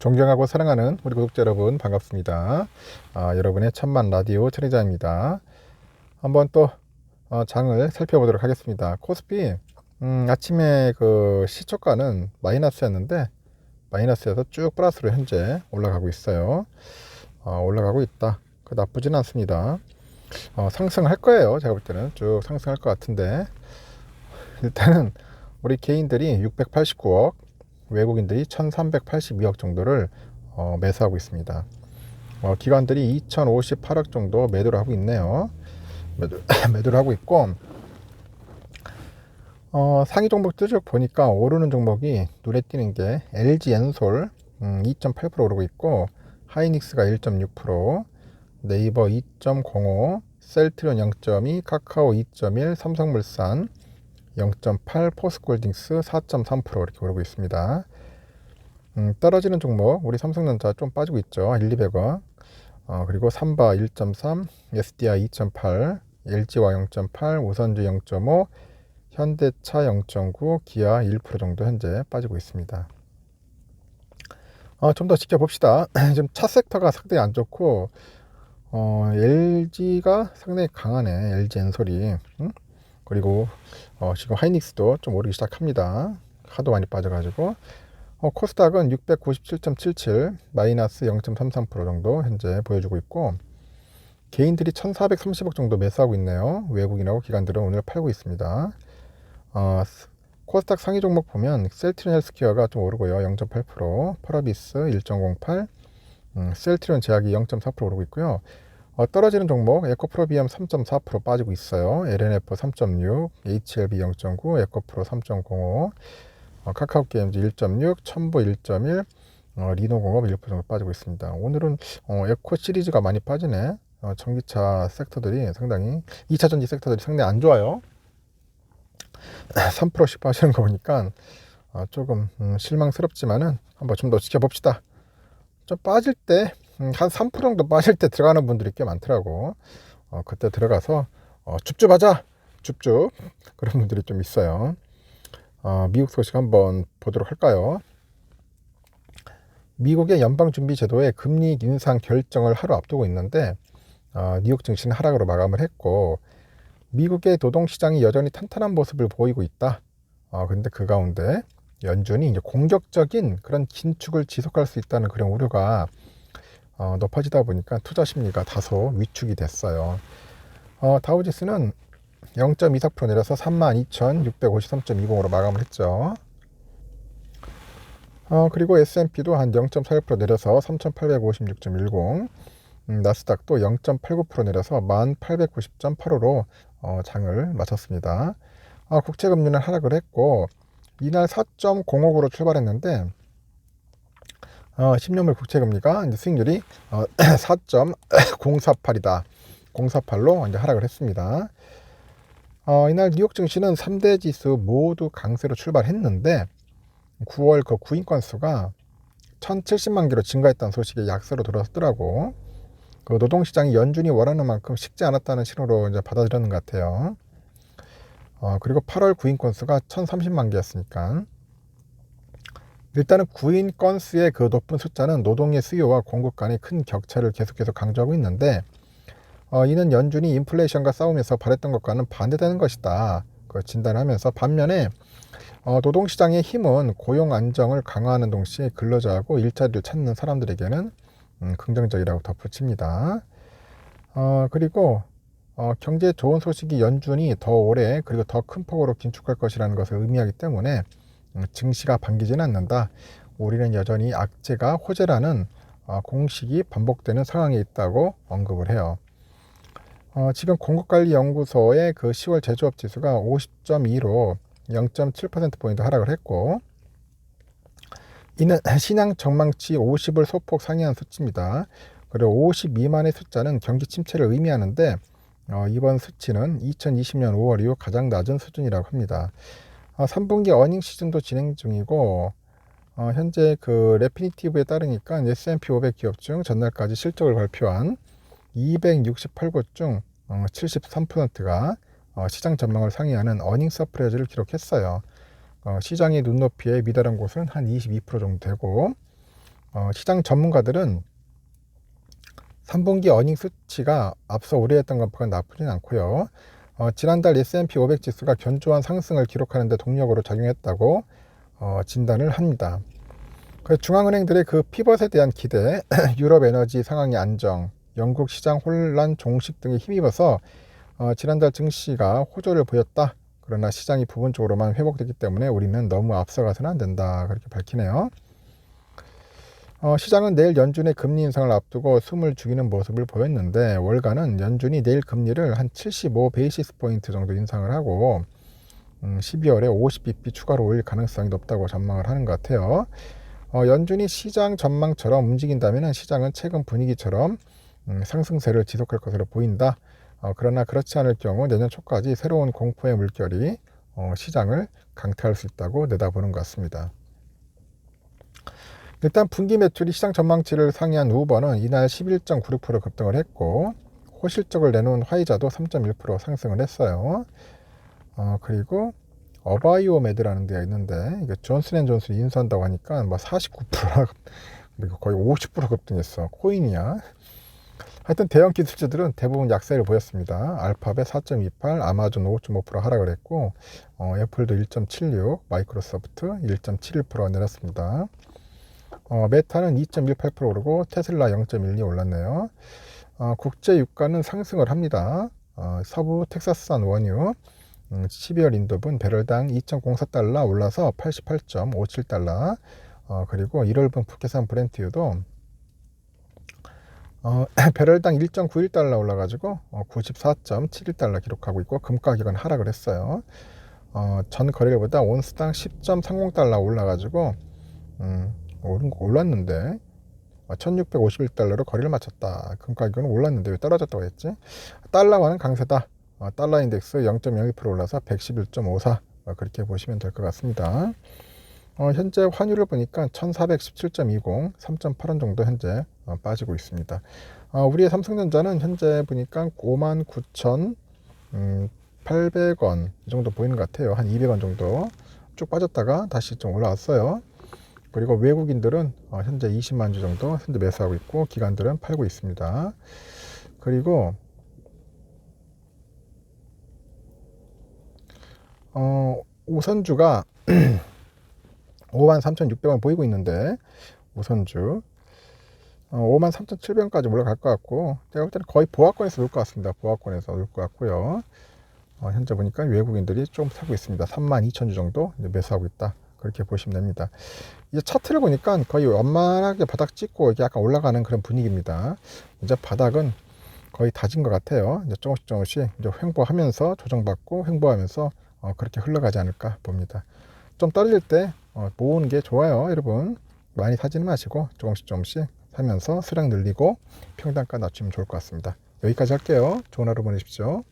존경하고 사랑하는 우리 구독자 여러분 반갑습니다. 여러분의 천만 라디오 천혜자입니다. 한번 또 장을 살펴보도록 하겠습니다. 코스피 아침에 그 시초가는 마이너스였는데 마이너스에서 쭉 플러스로 현재 올라가고 있어요. 올라가고 있다. 나쁘진 않습니다. 상승할 거예요. 제가 볼 때는 쭉 상승할 것 같은데 일단은 우리 개인들이 689억, 외국인들이 1382억 정도를 매수하고 있습니다. 기관들이 2058억 정도 매도를 하고 있네요. 매도를 하고 있고, 상위 종목들 쭉 보니까 오르는 종목이 눈에 띄는 게 LG 엔솔 2.8% 오르고 있고, 하이닉스가 1.6%, 네이버 2.05, 셀트리온 0.2, 카카오 2.1, 삼성물산 0.8, 포스코홀딩스 4.3% 이렇게 오르고 있습니다. 떨어지는 종목 우리 삼성전자 좀 빠지고 있죠. 1,200원. 그리고 삼바 1.3, SDI 2.8, LG화 0.8, 우선주 0.5, 현대차 0.9, 기아 1% 정도 현재 빠지고 있습니다. 좀 더 지켜봅시다. 지금 차 섹터가 상당히 안 좋고 LG가 상당히 강하네. LG 엔솔이. 그리고 지금 하이닉스도 좀 오르기 시작합니다. 하도 많이 빠져가지고 코스닥은 697.77 마이너스 0.33% 정도 현재 보여주고 있고, 개인들이 1430억 정도 매수하고 있네요. 외국인하고 기관들은 오늘 팔고 있습니다. 코스닥 상위 종목 보면 셀트리온 헬스케어가 좀 오르고요. 0.8%, 펄어비스 1.08, 셀트리온 제약이 0.4% 오르고 있고요. 떨어지는 종목 에코프로비엠 3.4% 빠지고 있어요. LNF 3.6, HLB 0.9, 에코프로 3.05, 카카오게임즈 1.6, 첨보 1.1, 리노공업 1% 정도 빠지고 있습니다. 오늘은 에코 시리즈가 많이 빠지네. 전기차 섹터들이 상당히 2차 전지 섹터들이 상당히 안 좋아요. 3%씩 빠지는 거 보니까 조금 실망스럽지만은 한번 좀 더 지켜봅시다. 좀 빠질 때 한 3% 정도 빠질 때 들어가는 분들이 꽤 많더라고. 그때 들어가서 줍줍하자, 줍줍 그런 분들이 좀 있어요. 미국 소식 한번 보도록 할까요? 미국의 연방준비제도의 금리 인상 결정을 하루 앞두고 있는데 뉴욕 증시는 하락으로 마감을 했고, 미국의 노동시장이 여전히 탄탄한 모습을 보이고 있다. 근데 그 가운데 연준이 이제 공격적인 그런 긴축을 지속할 수 있다는 그런 우려가 높아지다 보니까 투자 심리가 다소 위축이 됐어요. 다우지수는 0.24% 내려서 32,653.20으로 마감을 했죠. 그리고 S&P도 한 0.41% 내려서 3,856.10, 나스닥도 0.89% 내려서 1,890.85로 장을 마쳤습니다. 국채금리는 하락을 했고, 이날 4.05로 출발했는데 10년물 국채금리가 이제 수익률이 4.048이다. 048로 이제 하락을 했습니다. 이날 뉴욕 증시는 3대 지수 모두 강세로 출발했는데 9월 그 구인 건수가 1,070만 개로 증가했다는 소식이 약세로 들어섰더라고. 그 노동시장이 연준이 원하는 만큼 식지 않았다는 신호로 이제 받아들였는 것 같아요. 그리고 8월 구인 건수가 1,030만 개였으니까 일단은 구인 건수의 그 높은 숫자는 노동의 수요와 공급 간의 큰 격차를 계속해서 강조하고 있는데 이는 연준이 인플레이션과 싸우면서 바랬던 것과는 반대되는 것이다. 진단하면서 반면에 노동시장의 힘은 고용 안정을 강화하는 동시에 근로자하고 일자리를 찾는 사람들에게는 긍정적이라고 덧붙입니다. 그리고 경제에 좋은 소식이 연준이 더 오래 그리고 더 큰 폭으로 긴축할 것이라는 것을 의미하기 때문에 증시가 반기지는 않는다. 우리는 여전히 악재가 호재라는 공식이 반복되는 상황에 있다고 언급을 해요. 지금 공급관리연구소의 그 10월 제조업 지수가 50.2로 0.7%포인트 하락을 했고, 이는 신앙 전망치 50을 소폭 상회한 수치입니다. 그리고 50 미만의 숫자는 경기 침체를 의미하는데 이번 수치는 2020년 5월 이후 가장 낮은 수준이라고 합니다. 3분기 어닝 시즌도 진행 중이고, 현재 그 레피니티브에 따르니까 S&P 500 기업 중 전날까지 실적을 발표한 268곳 중 73%가 시장 전망을 상회하는 어닝 서프라이즈를 기록했어요. 시장의 눈높이에 미달한 곳은 한 22% 정도 되고, 시장 전문가들은 3분기 어닝 수치가 앞서 우려했던 것보다 나쁘진 않고요. 지난달 S&P 500 지수가 견조한 상승을 기록하는 데 동력으로 작용했다고 진단을 합니다. 중앙은행들의 그 피벗에 대한 기대, 유럽 에너지 상황의 안정, 영국 시장 혼란 종식 등에 힘입어서 지난달 증시가 호조를 보였다. 그러나 시장이 부분적으로만 회복됐기 때문에 우리는 너무 앞서가서는 안 된다. 그렇게 밝히네요. 시장은 내일 연준의 금리 인상을 앞두고 숨을 죽이는 모습을 보였는데 월가는 연준이 내일 금리를 한 75 베이시스 포인트 정도 인상을 하고 12월에 50bp 추가로 올릴 가능성이 높다고 전망을 하는 것 같아요. 연준이 시장 전망처럼 움직인다면 시장은 최근 분위기처럼 상승세를 지속할 것으로 보인다. 그러나 그렇지 않을 경우 내년 초까지 새로운 공포의 물결이 시장을 강타할 수 있다고 내다보는 것 같습니다. 일단 분기 매출이 시장 전망치를 상회한 우버는 이날 11.96% 급등을 했고 호실적을 내놓은 화이자도 3.1% 상승을 했어요. 그리고 어바이오메드라는 데가 있는데 이게 존슨앤존슨이 인수한다고 하니까 뭐 49%나 그리고 거의 50% 급등했어. 코인이야. 하여튼 대형 기술주들은 대부분 약세를 보였습니다. 알파벳 4.28, 아마존 5.5% 하락을 했고 애플도 1.76, 마이크로소프트 1.71% 내렸습니다. 메타는 2.18% 오르고 테슬라 0.12 올랐네요. 국제 유가는 상승을 합니다. 서부 텍사스산 원유 12월 인도분 배럴당 2.04달러 올라서 88.57달러. 그리고 1월분 북해산 브렌트유도 배럴당 1.91달러 올라가지고 94.71달러 기록하고 있고 금 가격은 하락을 했어요. 전 거래일보다 온스당 10.30달러 올라가지고 올랐는데 1651달러로 거래를 마쳤다. 금 가격은 올랐는데 왜 떨어졌다고 했지? 달러와는 강세다. 달러 인덱스 0.02% 올라서 111.54 그렇게 보시면 될 것 같습니다. 현재 환율을 보니까 1417.20 3.8원 정도 현재 빠지고 있습니다. 우리의 삼성전자는 현재 보니까 59,800원 이 정도 보이는 것 같아요. 한 200원 정도 쭉 빠졌다가 다시 좀 올라왔어요. 그리고 외국인들은 현재 20만 주 정도 현재 매수하고 있고 기관들은 팔고 있습니다. 그리고 우선주가 53,600원 보이고 있는데 우선주 53,700원까지 올라갈 것 같고 제가 볼 때는 거의 보합권에서 놀 것 같습니다. 보합권에서 놀 것 같고요. 현재 보니까 외국인들이 좀 사고 있습니다. 32,000주 정도 매수하고 있다. 그렇게 보시면 됩니다. 이제 차트를 보니까 거의 완만하게 바닥 찍고 이게 약간 올라가는 그런 분위기입니다. 이제 바닥은 거의 다진 것 같아요. 이제 조금씩 이제 횡보하면서 조정받고 횡보하면서 그렇게 흘러가지 않을까 봅니다. 좀 떨어질 때 모으는 게 좋아요, 여러분. 많이 사지는 마시고 조금씩 사면서 수량 늘리고 평단가 낮추면 좋을 것 같습니다. 여기까지 할게요. 좋은 하루 보내십시오.